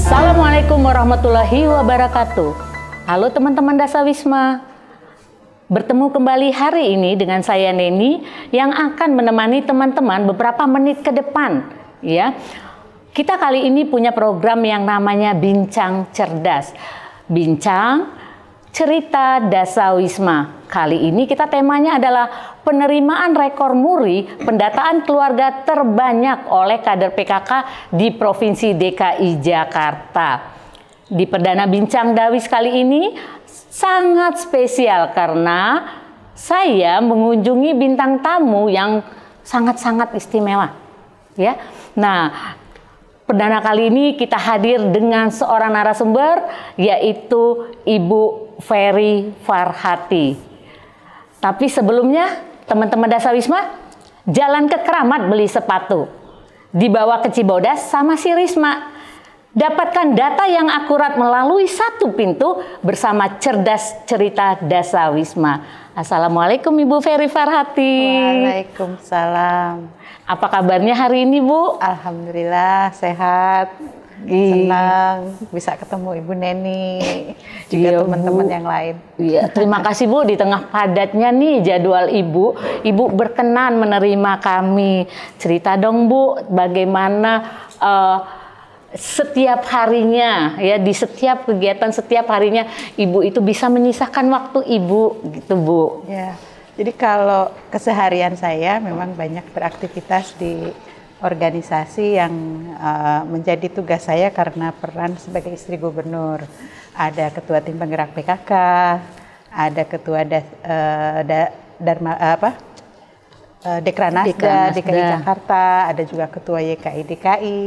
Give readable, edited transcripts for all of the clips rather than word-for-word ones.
Assalamualaikum warahmatullahi wabarakatuh. Halo teman-teman Dasawisma. Bertemu kembali hari ini dengan saya Neni yang akan menemani teman-teman beberapa menit ke depan, ya. Kita kali ini punya program yang namanya Bincang Cerdas. Bincang Cerita Dasawisma. Kali ini kita temanya adalah penerimaan rekor muri pendataan keluarga terbanyak oleh kader PKK di Provinsi DKI Jakarta. Di perdana Bincang Dawis kali ini sangat spesial karena saya mengunjungi bintang tamu yang sangat-sangat istimewa, ya. Nah, perdana kali ini kita hadir dengan seorang narasumber yaitu Ibu Ferry Farhati. Tapi sebelumnya, teman-teman Dasawisma, jalan ke Keramat beli sepatu. Dibawa ke Cibodas sama si Risma. Dapatkan data yang akurat melalui satu pintu bersama Cerdas Cerita Dasawisma. Assalamualaikum Ibu Ferry Farhati. Waalaikumsalam. Apa kabarnya hari ini, Bu? Alhamdulillah sehat. Senang bisa ketemu Ibu Neni, juga teman-teman yang lain. Iya, terima kasih Bu, di tengah padatnya nih jadwal Ibu berkenan menerima kami. Cerita dong Bu, bagaimana setiap harinya, ya, di setiap kegiatan setiap harinya Ibu itu bisa menyisahkan waktu Ibu, gitu Bu. Ya, jadi kalau keseharian saya memang banyak beraktivitas di organisasi yang menjadi tugas saya karena peran sebagai istri gubernur. Ada ketua tim penggerak PKK, ada ketua Dekranasda DKI Jakarta, ada juga ketua YKI DKI.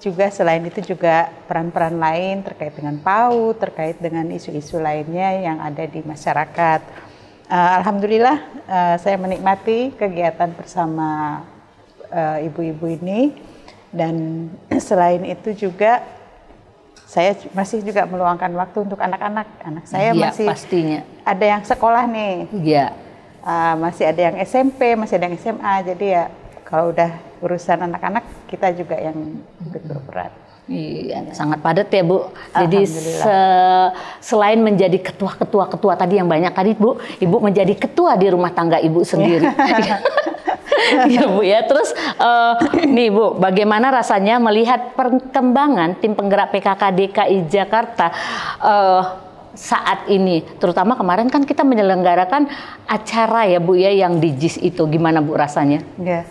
Juga selain itu juga peran-peran lain terkait dengan PAUD, terkait dengan isu-isu lainnya yang ada di masyarakat. Alhamdulillah saya menikmati kegiatan bersama ibu-ibu ini, dan selain itu juga saya masih juga meluangkan waktu untuk anak-anak. Anak saya ya, masih pastinya ada yang sekolah nih, ya. Masih ada yang SMP, masih ada yang SMA. Jadi ya kalau udah urusan anak-anak kita juga yang ikut berperan. Iya, sangat padat ya Bu. Jadi selain menjadi ketua tadi yang banyak tadi Bu, Ibu menjadi ketua di rumah tangga Ibu sendiri. Iya Bu ya. Terus nih Bu, bagaimana rasanya melihat perkembangan tim penggerak PKK DKI Jakarta saat ini? Terutama kemarin kan kita menyelenggarakan acara ya Bu ya yang di JIS itu. Gimana Bu rasanya? Ya,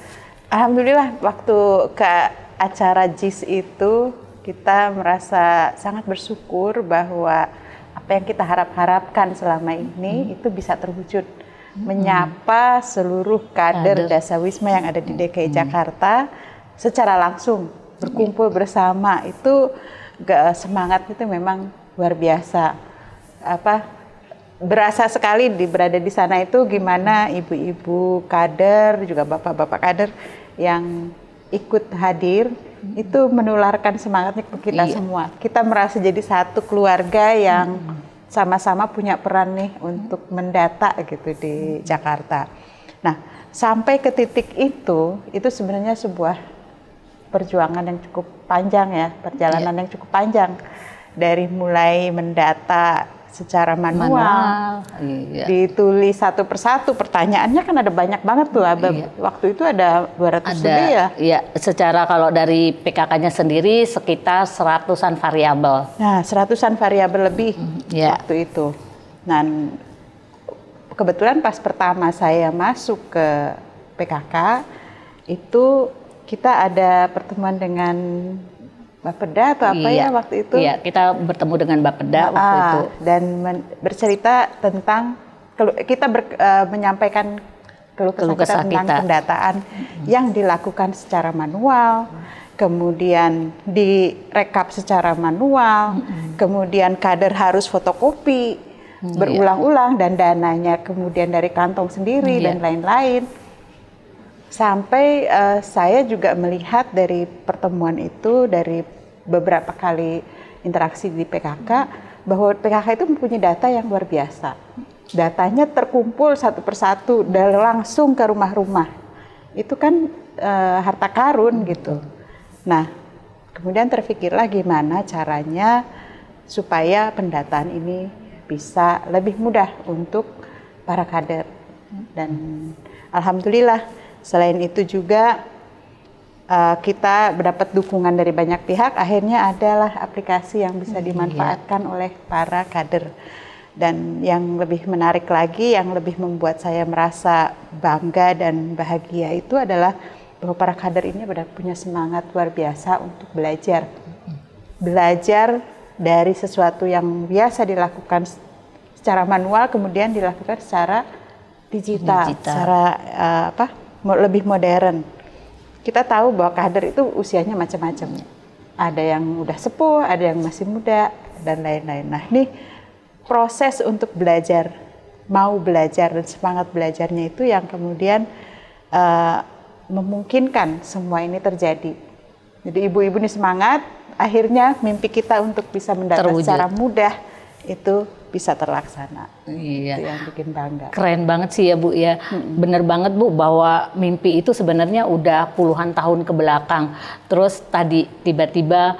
alhamdulillah waktu ke acara JIS itu kita merasa sangat bersyukur bahwa apa yang kita harapkan selama ini itu bisa terwujud. Menyapa seluruh kader Dasawisma yang ada di DKI Jakarta secara langsung, berkumpul bersama, itu semangat itu memang luar biasa. Berasa sekali berada di sana itu gimana ibu-ibu kader, juga bapak-bapak kader yang ikut hadir, itu menularkan semangatnya ke kita semua. Kita merasa jadi satu keluarga yang sama-sama punya peran nih untuk mendata gitu di Jakarta. Nah, sampai ke titik itu sebenarnya sebuah perjuangan yang cukup panjang ya, perjalanan yang cukup panjang. Dari mulai mendata secara manual. Ditulis satu persatu, pertanyaannya kan ada banyak banget tuh. Waktu itu ada 200 lebih ya? Iya, secara kalau dari PKK-nya sendiri sekitar 100-an variabel. Nah, 100-an variabel lebih waktu itu. Dan kebetulan pas pertama saya masuk ke PKK, itu kita ada pertemuan dengan Bapeda atau apa ya waktu itu? Iya, kita bertemu dengan Bapeda waktu itu. Dan bercerita tentang, kita menyampaikan keluh kesah tentang pendataan yang dilakukan secara manual, kemudian direkap secara manual, kemudian kader harus fotokopi berulang-ulang, dan dananya kemudian dari kantong sendiri dan lain-lain. Sampai saya juga melihat dari pertemuan itu, dari beberapa kali interaksi di PKK, bahwa PKK itu mempunyai data yang luar biasa. Datanya terkumpul satu persatu dan langsung ke rumah-rumah. Itu kan harta karun gitu. Nah, Kemudian terfikirlah gimana caranya supaya pendataan ini bisa lebih mudah untuk para kader. Dan alhamdulillah selain itu juga kita mendapat dukungan dari banyak pihak, akhirnya adalah aplikasi yang bisa dimanfaatkan oleh para kader. Dan yang lebih menarik lagi, yang lebih membuat saya merasa bangga dan bahagia itu adalah bahwa para kader ini punya semangat luar biasa untuk belajar. Belajar dari sesuatu yang biasa dilakukan secara manual, kemudian dilakukan secara digital. Secara lebih modern. Kita tahu bahwa kader itu usianya macam-macam. Ada yang udah sepuh, ada yang masih muda, dan lain-lain. Nah, ini proses untuk belajar, mau belajar dan semangat belajarnya itu yang kemudian memungkinkan semua ini terjadi. Jadi ibu-ibu ini semangat, akhirnya mimpi kita untuk bisa mendata secara mudah itu bisa terlaksana. Iya. Itu yang bikin bangga. Keren banget sih ya Bu ya. Bener banget Bu bahwa mimpi itu sebenarnya udah puluhan tahun ke belakang. Terus tadi tiba-tiba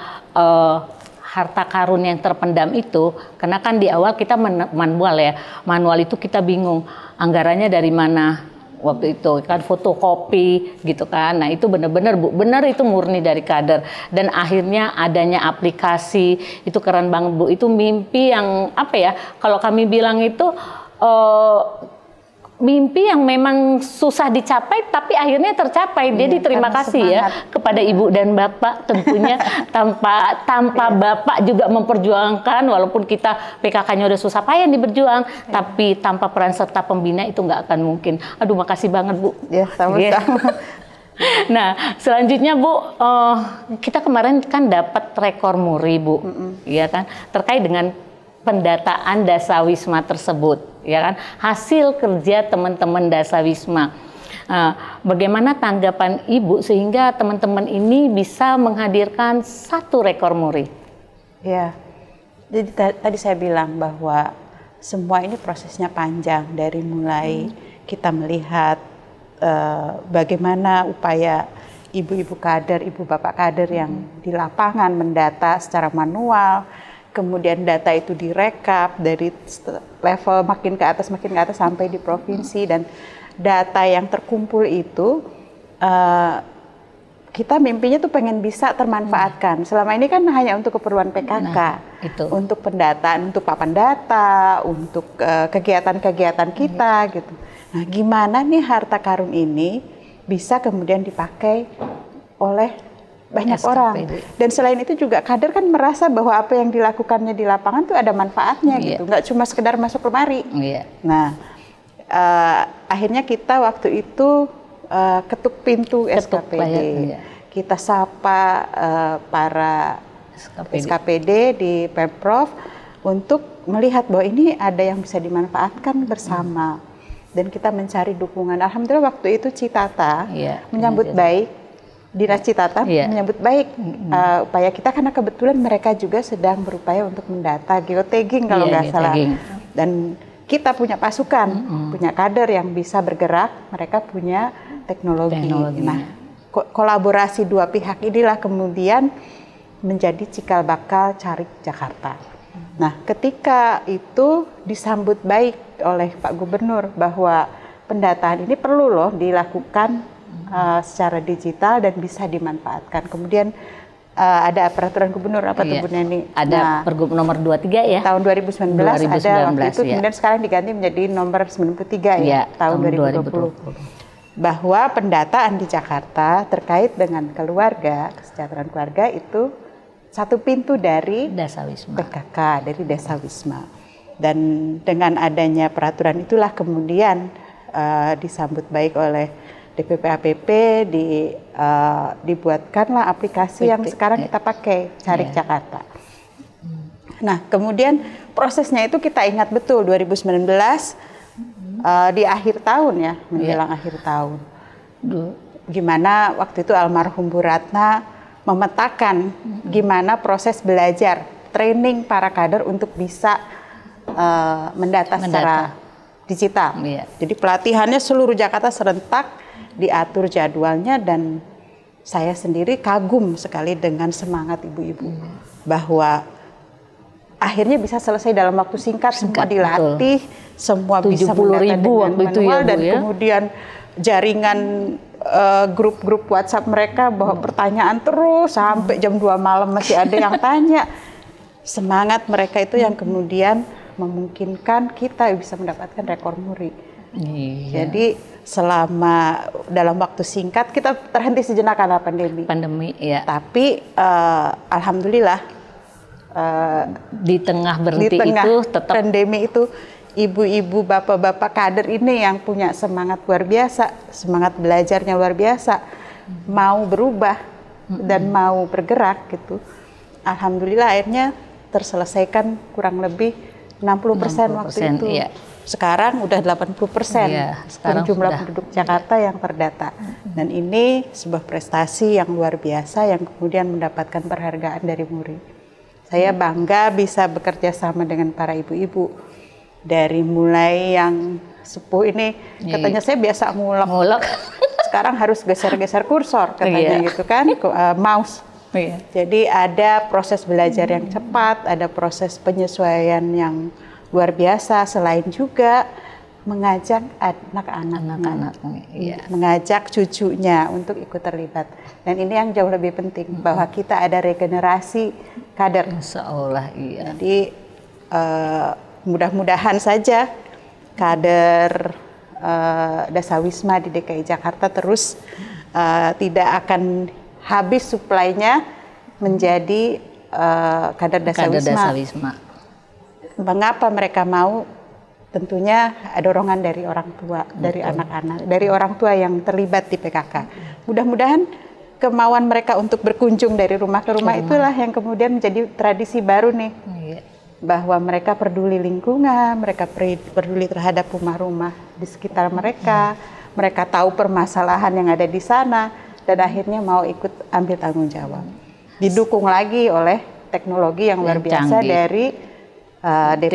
harta karun yang terpendam itu, karena kan di awal kita manual ya. Manual itu kita bingung anggarannya dari mana. Waktu itu kan fotokopi gitu kan. Nah itu benar-benar Bu, benar itu murni dari kader. Dan akhirnya adanya aplikasi, itu keren banget Bu. Itu mimpi yang apa ya, kalau kami bilang itu mimpi yang memang susah dicapai tapi akhirnya tercapai. Jadi terima kasih ya kepada Ibu dan Bapak tentunya. tanpa Bapak juga memperjuangkan, walaupun kita PKK-nya udah susah payah diberjuang, tapi tanpa peran serta pembina itu nggak akan mungkin. Aduh makasih banget Bu. Ya sama-sama. Nah selanjutnya Bu, kita kemarin kan dapat rekor muri Bu, ya kan, terkait dengan pendataan Dasawisma tersebut, ya kan, hasil kerja teman-teman Dasawisma. Bagaimana tanggapan Ibu sehingga teman-teman ini bisa menghadirkan 1 rekor muri? Ya, jadi tadi saya bilang bahwa semua ini prosesnya panjang, dari mulai kita melihat bagaimana upaya ibu-ibu kader, ibu bapak kader yang di lapangan mendata secara manual. Kemudian data itu direkap dari level makin ke atas sampai di provinsi, dan data yang terkumpul itu kita mimpinya tuh pengen bisa termanfaatkan. Selama ini kan hanya untuk keperluan PKK, untuk pendataan, untuk papan data, untuk kegiatan-kegiatan kita gitu. Nah, gimana nih harta karun ini bisa kemudian dipakai oleh banyak orang. Dan selain itu juga kader kan merasa bahwa apa yang dilakukannya di lapangan tuh ada manfaatnya gitu, nggak cuma sekedar masuk lemari. Nah, akhirnya kita waktu itu ketuk pintu SKPD. Kita sapa para SKPD di Pemprov untuk melihat bahwa ini ada yang bisa dimanfaatkan bersama. Dan kita mencari dukungan. Alhamdulillah waktu itu Citata menyambut baik. Dinas Citata menyambut baik upaya kita, karena kebetulan mereka juga sedang berupaya untuk mendata geotagging kalau nggak salah. Dan kita punya pasukan, punya kader yang bisa bergerak, mereka punya teknologi. Nah, kolaborasi dua pihak inilah kemudian menjadi cikal bakal Carik Jakarta. Nah, ketika itu disambut baik oleh Pak Gubernur bahwa pendataan ini perlu loh dilakukan secara digital dan bisa dimanfaatkan. Kemudian ada peraturan gubernur apa tuh Bu Neni? Ada Pergub nomor 23 ya. Tahun 2019 ada waktu itu, kemudian sekarang diganti menjadi nomor 93 ya, tahun 2020. Bahwa pendataan di Jakarta terkait dengan keluarga, kesejahteraan keluarga itu 1 pintu dari Dasawisma. PKK, dari Dasawisma. Dan dengan adanya peraturan itulah kemudian disambut baik oleh DPP APP, dibuatkanlah aplikasi yang sekarang kita pakai, Carik Jakarta. Nah, kemudian prosesnya itu kita ingat betul 2019 di akhir tahun ya, menjelang akhir tahun. Gimana waktu itu almarhum Bu Ratna memetakan gimana proses belajar, training para kader untuk bisa mendata secara digital. Jadi pelatihannya seluruh Jakarta serentak, diatur jadwalnya, dan saya sendiri kagum sekali dengan semangat ibu-ibu bahwa akhirnya bisa selesai dalam waktu singkat, semua dilatih, semua bisa mendata dengan manual, dan kemudian jaringan grup-grup WhatsApp mereka bahwa pertanyaan terus sampai jam 2 malam masih ada yang tanya. Semangat mereka itu yang kemudian memungkinkan kita bisa mendapatkan rekor muri. Jadi selama dalam waktu singkat kita terhenti sejenak karena pandemi. Ya. Tapi alhamdulillah di tengah berhenti itu tetap pandemi itu ibu-ibu, bapak-bapak kader ini yang punya semangat luar biasa, semangat belajarnya luar biasa, mau berubah dan mau bergerak gitu. Alhamdulillah akhirnya terselesaikan kurang lebih 60% waktu itu. Iya. Sekarang udah 80% jumlah penduduk Jakarta yang terdata. Dan ini sebuah prestasi yang luar biasa yang kemudian mendapatkan penghargaan dari MURI. Saya bangga bisa bekerja sama dengan para ibu-ibu. Dari mulai yang sepuh ini, katanya saya biasa ngulek. Sekarang harus geser-geser kursor katanya gitu kan, mouse. Jadi ada proses belajar yang cepat, ada proses penyesuaian yang luar biasa, selain juga mengajak anak-anak, mengajak cucunya untuk ikut terlibat. Dan ini yang jauh lebih penting, bahwa kita ada regenerasi kader. Insya Allah, iya. Jadi mudah-mudahan saja kader Dasawisma di DKI Jakarta terus tidak akan habis suplainya menjadi kader Dasawisma. Mengapa mereka mau? Tentunya ada dorongan dari orang tua, dari anak-anak, dari orang tua yang terlibat di PKK. Mudah-mudahan kemauan mereka untuk berkunjung dari rumah ke rumah itulah yang kemudian menjadi tradisi baru nih. Bahwa mereka peduli lingkungan, mereka peduli terhadap rumah-rumah di sekitar mereka, mereka tahu permasalahan yang ada di sana, dan akhirnya mau ikut ambil tanggung jawab. Didukung lagi oleh teknologi yang luar biasa canggih dari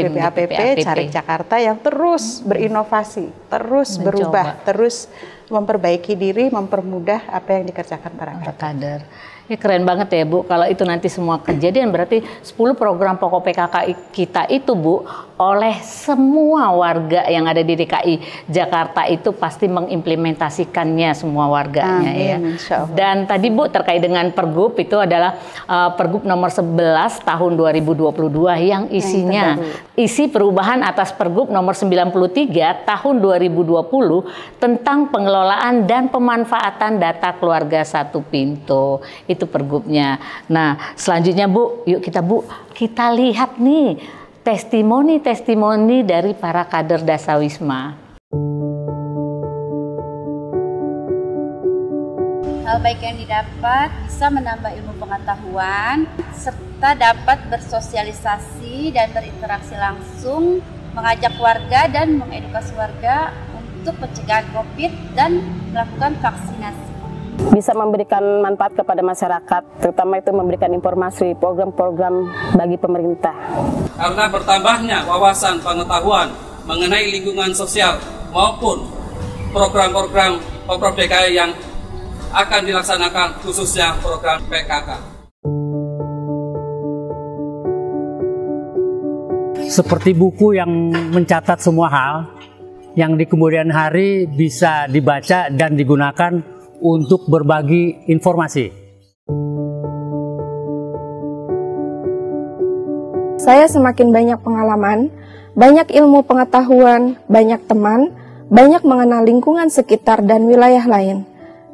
DPP APP Carik Jakarta yang terus berinovasi, terus berubah, terus memperbaiki diri, mempermudah apa yang dikerjakan para kader. Ya keren banget ya Bu, kalau itu nanti semua kejadian berarti 10 program pokok PKK kita itu Bu, oleh semua warga yang ada di DKI Jakarta itu pasti mengimplementasikannya semua warganya. Amin, ya. Dan tadi Bu terkait dengan Pergub itu adalah Pergub nomor 11 tahun 2022 yang isinya isi perubahan atas Pergub nomor 93 tahun 2020 tentang pengelolaan dan pemanfaatan data keluarga satu pintu. Itu Pergubnya. Nah, selanjutnya Bu, yuk kita lihat nih testimoni dari para kader Dasawisma. Hal baik yang didapat bisa menambah ilmu pengetahuan serta dapat bersosialisasi dan berinteraksi langsung, mengajak warga dan mengedukasi warga untuk pencegahan COVID dan melakukan vaksinasi. Bisa memberikan manfaat kepada masyarakat, terutama itu memberikan informasi program-program bagi pemerintah. Karena bertambahnya wawasan pengetahuan mengenai lingkungan sosial maupun program-program Pemprov DKI yang akan dilaksanakan khususnya program PKK. Seperti buku yang mencatat semua hal yang di kemudian hari bisa dibaca dan digunakan untuk berbagi informasi. Saya semakin banyak pengalaman, banyak ilmu pengetahuan, banyak teman, banyak mengenal lingkungan sekitar dan wilayah lain.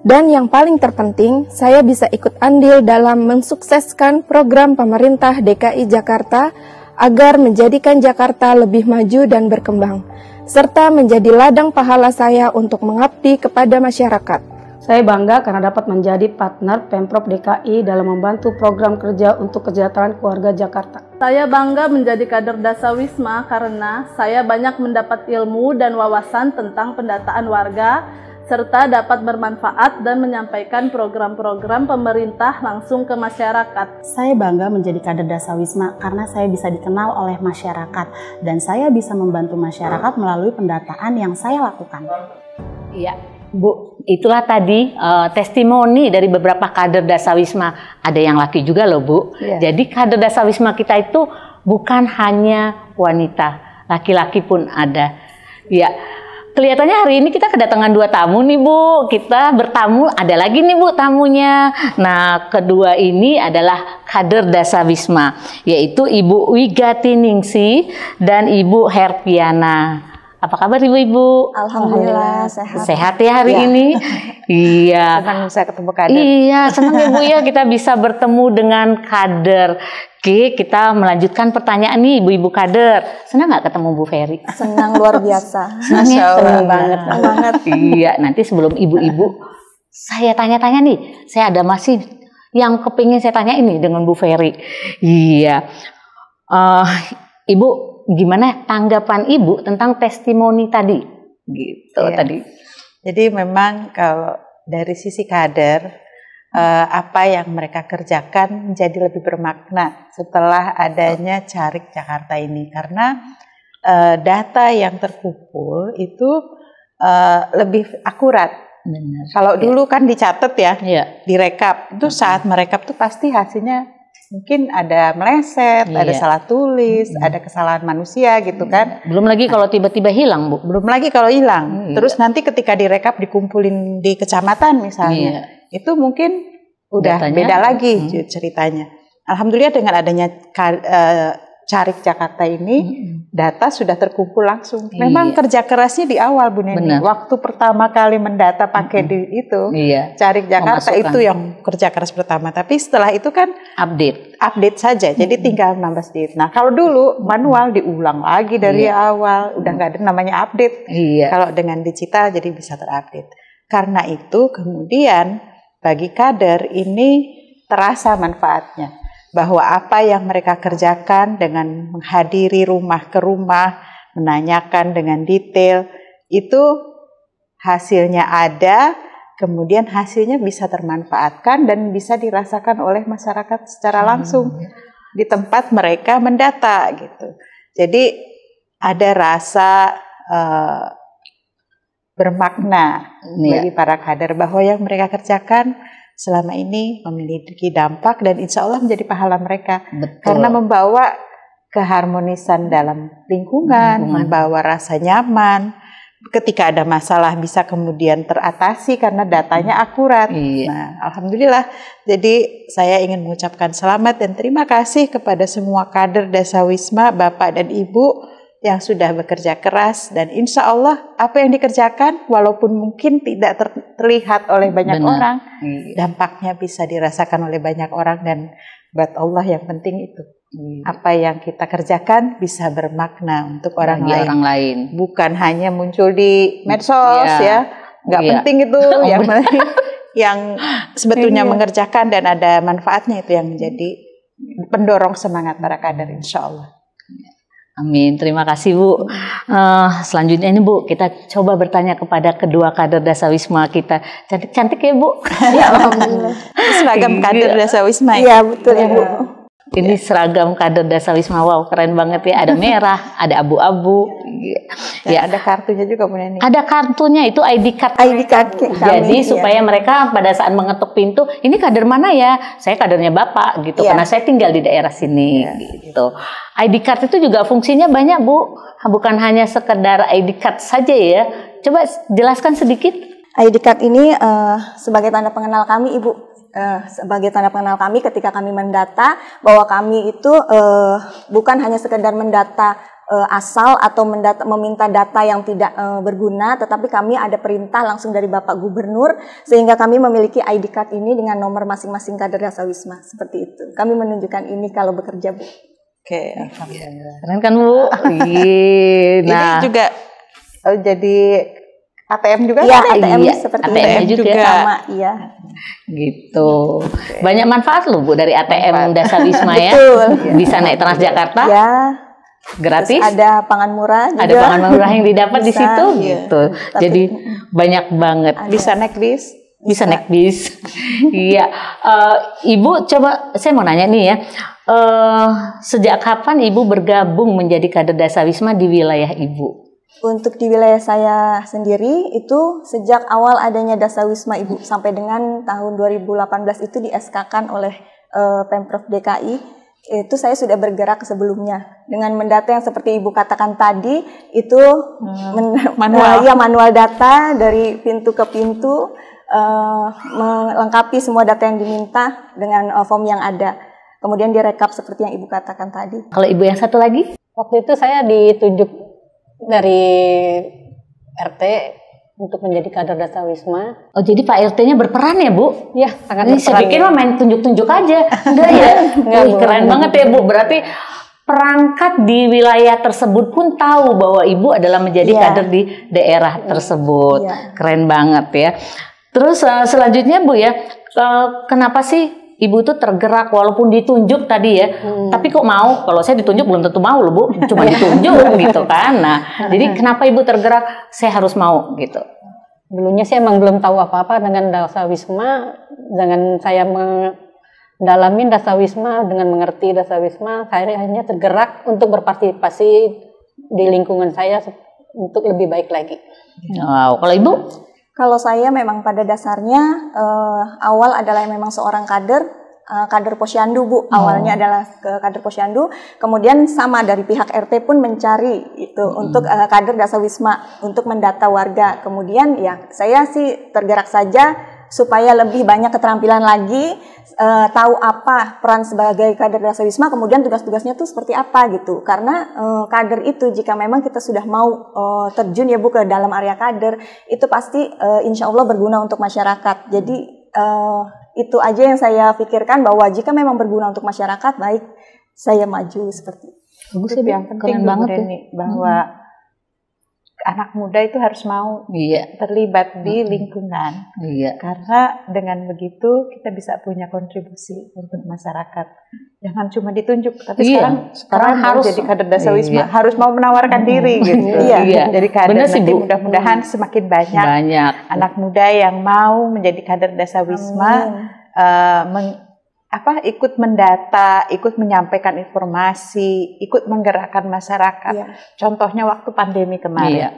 Dan yang paling terpenting, saya bisa ikut andil dalam mensukseskan program pemerintah DKI Jakarta agar menjadikan Jakarta lebih maju dan berkembang, serta menjadi ladang pahala saya untuk mengabdi kepada masyarakat. Saya bangga karena dapat menjadi partner Pemprov DKI dalam membantu program kerja untuk kesejahteraan keluarga Jakarta. Saya bangga menjadi kader Dasawisma karena saya banyak mendapat ilmu dan wawasan tentang pendataan warga, serta dapat bermanfaat dan menyampaikan program-program pemerintah langsung ke masyarakat. Saya bangga menjadi kader Dasawisma karena saya bisa dikenal oleh masyarakat dan saya bisa membantu masyarakat melalui pendataan yang saya lakukan. Iya, Bu. itulah tadi testimoni dari beberapa kader Dasawisma. Ada yang laki juga loh Bu. Jadi kader Dasawisma kita itu bukan hanya wanita, laki-laki pun ada. Ya, kelihatannya hari ini kita kedatangan 2 tamu nih Bu. Kita bertamu, ada lagi nih Bu tamunya. Nah, kedua ini adalah kader Dasawisma, yaitu Ibu Wigati Ningsi dan Ibu Herpiana. Apa kabar Ibu-ibu? Alhamdulillah sehat. Sehat ya hari ini? Iya. Senang bisa ketemu kader. Iya, senang ya Bu ya kita bisa bertemu dengan kader. Oke, kita melanjutkan pertanyaan nih Ibu-ibu kader. Senang nggak ketemu Bu Ferry? Senang luar biasa. Senang ya? Senang banget. Iya, nanti sebelum Ibu-ibu saya tanya-tanya nih. Saya ada masih yang kepingin saya tanya ini dengan Bu Ferry. Iya. Ibu, gimana tanggapan Ibu tentang testimoni tadi? Gitu tadi. Jadi memang kalau dari sisi kader, apa yang mereka kerjakan menjadi lebih bermakna setelah adanya Carik Jakarta ini. Karena data yang terkumpul itu lebih akurat. Benar. Kalau dulu kan dicatat ya, direkap. Itu saat merekap tuh pasti hasilnya mungkin ada meleset, ada salah tulis, ada kesalahan manusia gitu kan. Belum lagi kalau tiba-tiba hilang Bu. Belum lagi kalau hilang. Terus nanti ketika direkap dikumpulin di kecamatan misalnya, itu mungkin udah datanya beda lagi ceritanya. Alhamdulillah dengan adanya Carik Jakarta ini, data sudah terkumpul langsung. Memang kerja kerasnya di awal Bu Neni. Waktu pertama kali mendata pakai di itu, Carik Jakarta itu yang kerja keras pertama. Tapi setelah itu kan update saja. Jadi tinggal nambah sedikit. Nah kalau dulu manual diulang lagi dari awal, udah nggak ada namanya update. Kalau dengan digital jadi bisa terupdate. Karena itu kemudian bagi kader ini terasa manfaatnya. Bahwa apa yang mereka kerjakan dengan menghadiri rumah ke rumah, menanyakan dengan detail, itu hasilnya ada, kemudian hasilnya bisa termanfaatkan dan bisa dirasakan oleh masyarakat secara langsung di tempat mereka mendata gitu. Jadi ada rasa bermakna bagi para kader bahwa yang mereka kerjakan selama ini memiliki dampak dan insya Allah menjadi pahala mereka. Karena membawa keharmonisan dalam lingkungan, membawa rasa nyaman. Ketika ada masalah bisa kemudian teratasi karena datanya akurat. Nah, alhamdulillah. Jadi saya ingin mengucapkan selamat dan terima kasih kepada semua kader Dasawisma, Bapak dan Ibu yang sudah bekerja keras, dan insya Allah apa yang dikerjakan walaupun mungkin tidak terlihat oleh banyak orang, dampaknya bisa dirasakan oleh banyak orang, dan buat Allah yang penting itu apa yang kita kerjakan bisa bermakna untuk orang lain. Bukan hanya muncul di medsos nggak penting itu yang sebetulnya mengerjakan dan ada manfaatnya itu yang menjadi pendorong semangat para kader insya Allah. Amin, terima kasih Bu. Selanjutnya ini Bu, kita coba bertanya kepada kedua kader Dasawisma kita. Cantik-cantik ya Bu? Ya, alhamdulillah. Seragam kader Dasawisma. Iya betul ya Bu. Ini seragam kader Dasawisma, wow keren banget ya. Ada merah, ada abu-abu. Ya, ada kartunya juga Bu Neni. Ada kartunya, itu ID card. ID card. Jadi supaya mereka pada saat mengetuk pintu, ini kader mana ya? Saya kadernya Bapak gitu, karena saya tinggal di daerah sini gitu. ID card itu juga fungsinya banyak Bu, bukan hanya sekedar ID card saja ya. Coba jelaskan sedikit. ID card ini sebagai tanda pengenal kami Ibu. Sebagai tanda pengenal kami ketika kami mendata bahwa kami itu bukan hanya sekedar mendata asal atau meminta data yang tidak berguna, tetapi kami ada perintah langsung dari Bapak Gubernur sehingga kami memiliki ID card ini dengan nomor masing-masing kader Dasawisma seperti itu. Kami menunjukkan ini kalau bekerja Bu. Oke, alhamdulillah. Keren kan Bu? Ini juga jadi ATM juga ya, kan? ATM seperti ATM juga sama, iya. Gitu. Banyak manfaat loh Bu dari ATM Dasawisma ya. Betul. Bisa naik Transjakarta. Ya. Gratis. Terus ada pangan murah juga. Ada pangan murah yang didapat di situ gitu. Jadi banyak banget. Bisa naik bis. Bisa naik bis. Iya. Ibu coba saya mau nanya nih ya. Sejak kapan Ibu bergabung menjadi kader Dasawisma di wilayah Ibu? Untuk di wilayah saya sendiri itu sejak awal adanya Dasawisma Ibu sampai dengan tahun 2018 itu di-SK-kan oleh Pemprov DKI, itu saya sudah bergerak sebelumnya dengan mendata yang seperti Ibu katakan tadi itu manual data dari pintu ke pintu, melengkapi semua data yang diminta dengan form yang ada, kemudian direkap seperti yang Ibu katakan tadi. Kalau Ibu yang satu lagi? Waktu itu saya ditunjuk dari RT untuk menjadi kader Dasawisma. Oh, jadi Pak RT-nya berperan ya, Bu? Iya, sangat berperan. Saya pikir mah main tunjuk-tunjuk aja. Enggak ya? Keren banget ya, Bu. Berarti perangkat di wilayah tersebut pun tahu bahwa Ibu adalah menjadi kader di daerah tersebut. Keren banget ya. Terus selanjutnya, Bu ya, kenapa sih Ibu itu tergerak walaupun ditunjuk tadi ya, tapi kok mau? Kalau saya ditunjuk belum tentu mau loh, Bu, cuma ditunjuk gitu kan. Nah, jadi kenapa Ibu tergerak? Saya harus mau gitu. Dulunya saya emang belum tahu apa-apa dengan Dasawisma, dengan saya mendalami Dasawisma, dengan mengerti Dasawisma, saya hanya tergerak untuk berpartisipasi di lingkungan saya untuk lebih baik lagi. Wow, kalau Ibu? Kalau saya memang pada dasarnya awal adalah memang seorang kader Posyandu, Bu. Awalnya adalah kader Posyandu, kemudian sama dari pihak RT pun mencari itu untuk kader Dasawisma untuk mendata warga. Kemudian ya saya sih tergerak saja supaya lebih banyak keterampilan lagi, tahu apa peran sebagai kader Dasawisma, kemudian tugas-tugasnya tuh seperti apa gitu. Karena kader itu jika memang kita sudah mau terjun ya Bu ke dalam area kader, itu pasti insya Allah berguna untuk masyarakat. Jadi itu aja yang saya pikirkan, bahwa jika memang berguna untuk masyarakat, baik saya maju seperti itu. Bagus sih, yang penting banget nih bahwa anak muda itu harus mau terlibat di lingkungan, karena dengan begitu kita bisa punya kontribusi untuk masyarakat. Jangan cuma ditunjuk, tapi sekarang harus jadi kader Dasawisma, harus mau menawarkan diri gitu. Jadi kader nanti mudah-mudahan semakin banyak anak muda yang mau menjadi kader Dasawisma, ikut mendata, ikut menyampaikan informasi, ikut menggerakkan masyarakat. Contohnya waktu pandemi kemarin,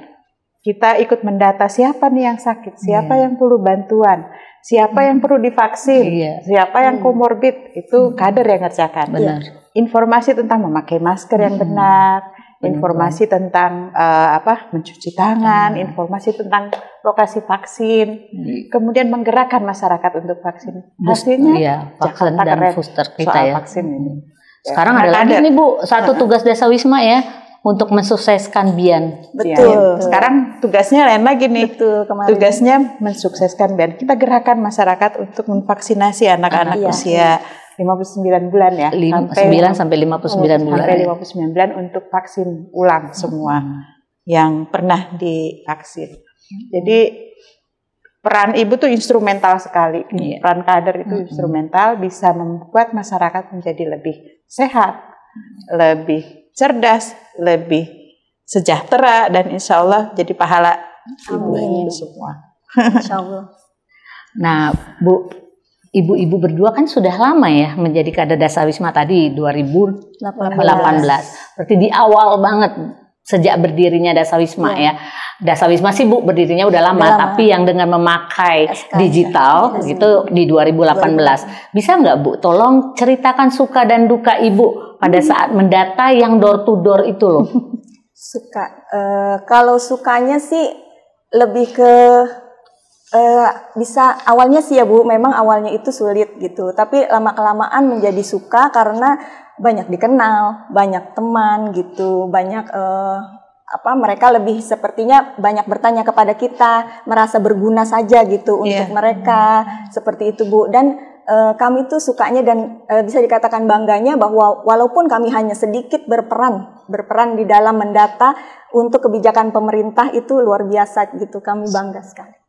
kita ikut mendata siapa nih yang sakit, siapa yang perlu bantuan, siapa yang perlu divaksin, siapa yang komorbid, itu kader yang ngerjakan. Informasi tentang memakai masker yang benar, informasi tentang mencuci tangan, informasi tentang lokasi vaksin, kemudian menggerakkan masyarakat untuk vaksin. Hasilnya vaksin dan booster kita soal ya. Vaksin ini. Sekarang ada lagi nih Bu, satu tugas Dasawisma ya, untuk mensukseskan BIAN. Betul. Sekarang tugasnya lain lagi nih. Tugasnya mensukseskan BIAN. Kita gerakan masyarakat untuk memvaksinasi anak-anak usia 59 bulan ya. 9 sampai 59 bulan. Sampai 59 bulan untuk vaksin ulang semua yang pernah divaksin. Jadi peran ibu tuh instrumental sekali. Peran kader itu instrumental, bisa membuat masyarakat menjadi lebih sehat, lebih cerdas, lebih sejahtera, dan insya Allah jadi pahala ibu semua. Insya Allah. Nah, Bu, ibu-ibu berdua kan sudah lama ya menjadi kader Dasawisma tadi 2018. Berarti di awal banget sejak berdirinya Dasawisma ya. Dasawisma sih Bu berdirinya udah lama, tapi yang dengan memakai digital itu di 2018. Bisa nggak Bu tolong ceritakan suka dan duka Ibu pada saat mendata yang door to door itu loh? Kalau sukanya sih lebih ke bisa awalnya sih ya Bu, memang awalnya itu sulit gitu, tapi lama-kelamaan menjadi suka karena banyak dikenal, banyak teman gitu, banyak mereka lebih sepertinya banyak bertanya kepada kita, merasa berguna saja gitu untuk mereka, seperti itu Bu. Dan kami tuh sukanya dan bisa dikatakan bangganya bahwa walaupun kami hanya sedikit berperan di dalam mendata untuk kebijakan pemerintah, itu luar biasa gitu, kami bangga sekali.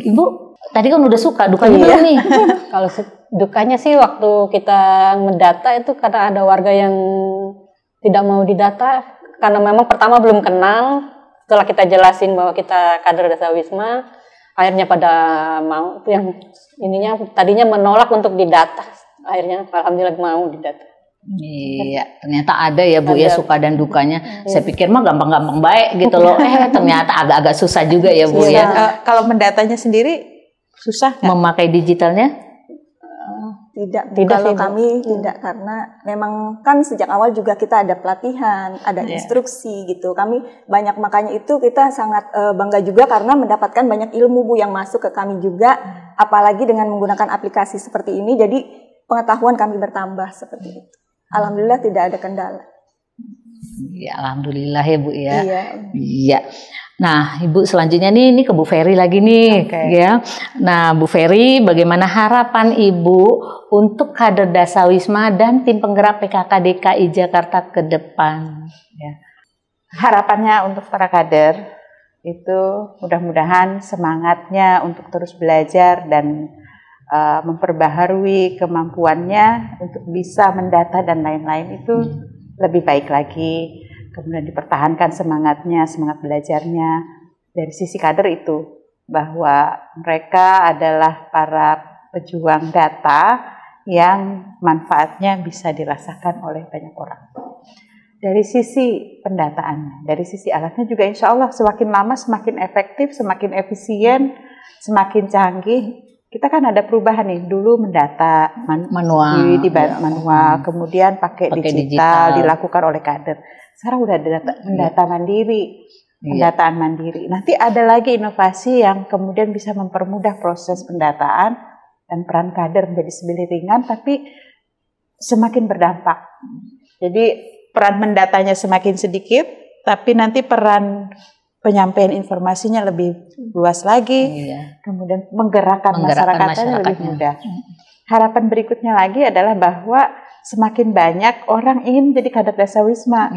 Ibu tadi kan udah suka, dukanya belum nih? Kalau dukanya sih waktu kita mendata itu karena ada warga yang tidak mau didata karena memang pertama belum kenal. Setelah kita jelasin bahwa kita kader Dasawisma, akhirnya pada mau. Yang ininya tadinya menolak untuk didata, akhirnya alhamdulillah mau didata. Iya, ternyata ada ya Bu ya suka dan dukanya. Saya pikir mah gampang-gampang baik gitu loh. Ternyata agak-agak susah juga ya Bu ya. Kalau mendatanya sendiri susah nggak? Memakai digitalnya? Tidak, kalau kami tidak, karena memang kan sejak awal juga kita ada pelatihan, ada instruksi gitu. Kami banyak, makanya itu kita sangat bangga juga karena mendapatkan banyak ilmu Bu yang masuk ke kami juga, apalagi dengan menggunakan aplikasi seperti ini, jadi pengetahuan kami bertambah seperti itu. Alhamdulillah tidak ada kendala. Ya, alhamdulillah ya Bu ya. Iya. Nah, Ibu selanjutnya ini ke Bu Ferry lagi nih, ya. Nah, Bu Ferry, bagaimana harapan Ibu untuk kader Dasawisma dan tim penggerak PKK DKI Jakarta ke depan? Ya. Harapannya untuk para kader itu mudah-mudahan semangatnya untuk terus belajar dan memperbaharui kemampuannya untuk bisa mendata dan lain-lain itu lebih baik lagi. Kemudian dipertahankan semangatnya, semangat belajarnya dari sisi kader itu, bahwa mereka adalah para pejuang data yang manfaatnya bisa dirasakan oleh banyak orang. Dari sisi pendataannya, dari sisi alatnya juga insya Allah semakin lama semakin efektif, semakin efisien, semakin canggih. Kita kan ada perubahan nih, dulu mendata manual, kemudian pakai digital dilakukan oleh kader. Sekarang udah ada mendata mandiri, pendataan mandiri. Nanti ada lagi inovasi yang kemudian bisa mempermudah proses pendataan dan peran kader menjadi sebilir ringan, tapi semakin berdampak. Jadi peran mendatanya semakin sedikit, tapi nanti peran penyampaian informasinya lebih luas lagi, kemudian menggerakkan masyarakatnya lebih mudah. Harapan berikutnya lagi adalah bahwa semakin banyak orang ingin menjadi kader Dasawisma.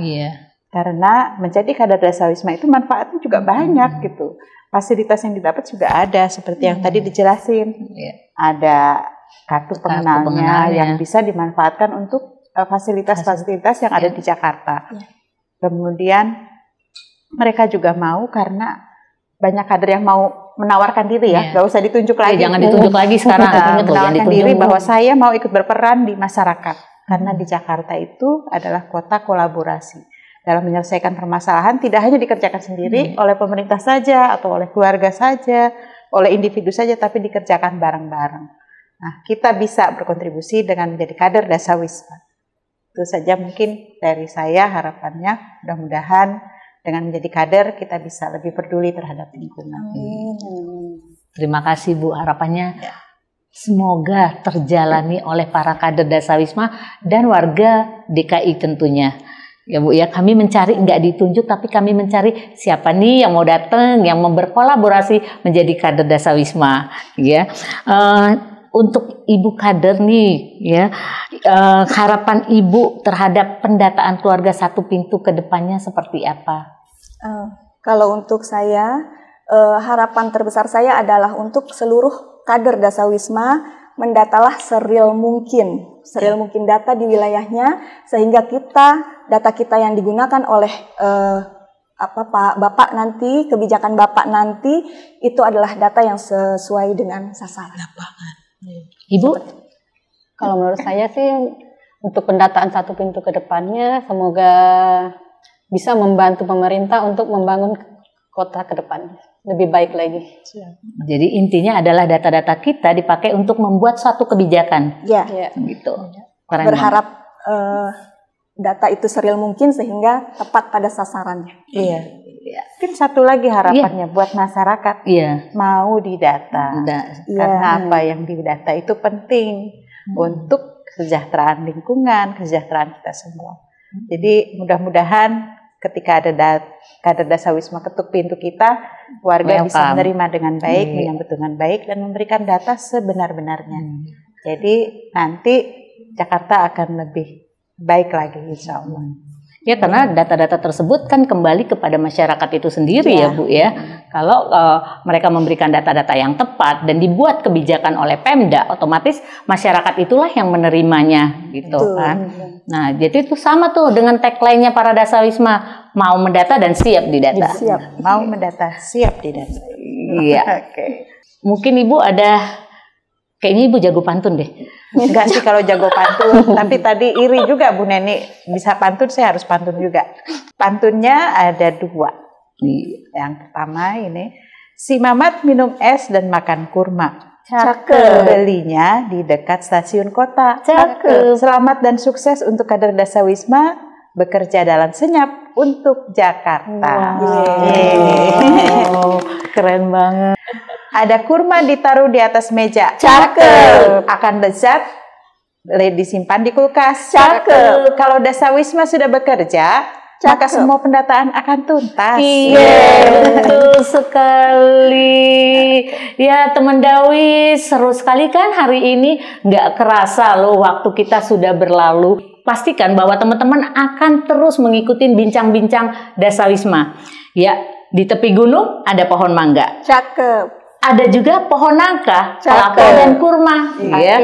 Karena menjadi kader Dasawisma itu manfaatnya juga banyak gitu. Fasilitas yang didapat juga ada seperti yang tadi dijelasin. Ada kartu pengenalnya yang bisa dimanfaatkan untuk fasilitas-fasilitas yang ada di Jakarta. Kemudian mereka juga mau, karena banyak kader yang mau menawarkan diri ya, nggak usah ditunjuk lagi. Jangan ditunjuk lagi sekarang. Menawarkan diri bahwa saya mau ikut berperan di masyarakat. Karena di Jakarta itu adalah kota kolaborasi. Dalam menyelesaikan permasalahan tidak hanya dikerjakan sendiri oleh pemerintah saja, atau oleh keluarga saja, oleh individu saja, tapi dikerjakan bareng-bareng. Nah, kita bisa berkontribusi dengan menjadi kader Dasawisma. Itu saja mungkin dari saya harapannya, mudah-mudahan dengan menjadi kader kita bisa lebih peduli terhadap lingkungan. Terima kasih Bu, harapannya semoga terjalani oleh para kader Dasawisma dan warga DKI tentunya. Ya Bu ya, kami mencari, nggak ditunjuk, tapi kami mencari siapa nih yang mau datang, yang mau berkolaborasi menjadi kader Dasawisma. Ya, untuk Ibu kader nih, ya, harapan Ibu terhadap pendataan keluarga satu pintu ke depannya seperti apa? Kalau untuk saya, harapan terbesar saya adalah untuk seluruh kader Dasawisma mendatalah seril mungkin data di wilayahnya, sehingga data kita yang digunakan oleh Bapak nanti, kebijakan Bapak nanti itu adalah data yang sesuai dengan sasaran. Ibu, kalau menurut saya sih untuk pendataan satu pintu ke depannya semoga bisa membantu pemerintah untuk membangun kota ke depan lebih baik lagi. Jadi intinya adalah data-data kita dipakai untuk membuat suatu kebijakan. Gitu. Berharap data itu seril mungkin sehingga tepat pada sasarannya. Mungkin satu lagi harapannya buat masyarakat mau didata. Karena apa yang didata itu penting untuk kesejahteraan lingkungan, kesejahteraan kita semua. Jadi mudah-mudahan ketika ada kader Dasawisma ketuk pintu kita, warga bisa menerima dengan baik, menyambut dengan baik, dan memberikan data sebenar-benarnya. Jadi nanti Jakarta akan lebih baik lagi, insya Allah. Ya, karena data-data tersebut kan kembali kepada masyarakat itu sendiri ya Bu ya. Kalau mereka memberikan data-data yang tepat dan dibuat kebijakan oleh Pemda, otomatis masyarakat itulah yang menerimanya gitu kan. Nah, jadi itu sama tuh dengan tagline-nya para Dasawisma, mau mendata dan siap didata. Mau mendata, siap didata. Iya. Mungkin Ibu ada Kayaknya Ibu jago pantun deh. Enggak sih kalau jago pantun, tapi tadi iri juga Bu Neni bisa pantun, saya harus pantun juga. Pantunnya ada 2. Yang pertama ini, si Mamat minum es dan makan kurma. Cakep. Belinya di dekat stasiun kota. Cakep. Selamat dan sukses untuk kader Dasawisma bekerja dalam senyap untuk Jakarta. Wow. Keren banget. Ada kurma ditaruh di atas meja. Cakep. Akan lezat disimpan di kulkas. Cakep. Kalau Dasawisma sudah bekerja, maka semua pendataan akan tuntas. Iya, betul sekali. Ya, teman Dawi, seru sekali kan hari ini. Nggak kerasa loh waktu kita sudah berlalu. Pastikan bahwa teman-teman akan terus mengikuti bincang-bincang Dasawisma. Ya, di tepi gunung ada pohon mangga. Cakep. Ada juga pohon nangka, kelapa dan kurma. Ya.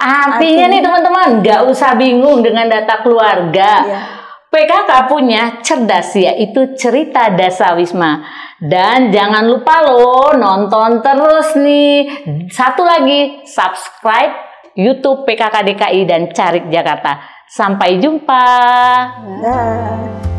Artinya nih teman-teman, nggak usah bingung dengan data keluarga. PKK punya cerdas, yaitu cerita Dasawisma. Dan jangan lupa loh, nonton terus nih. Satu lagi, subscribe YouTube PKK DKI dan Carik Jakarta. Sampai jumpa. Dah.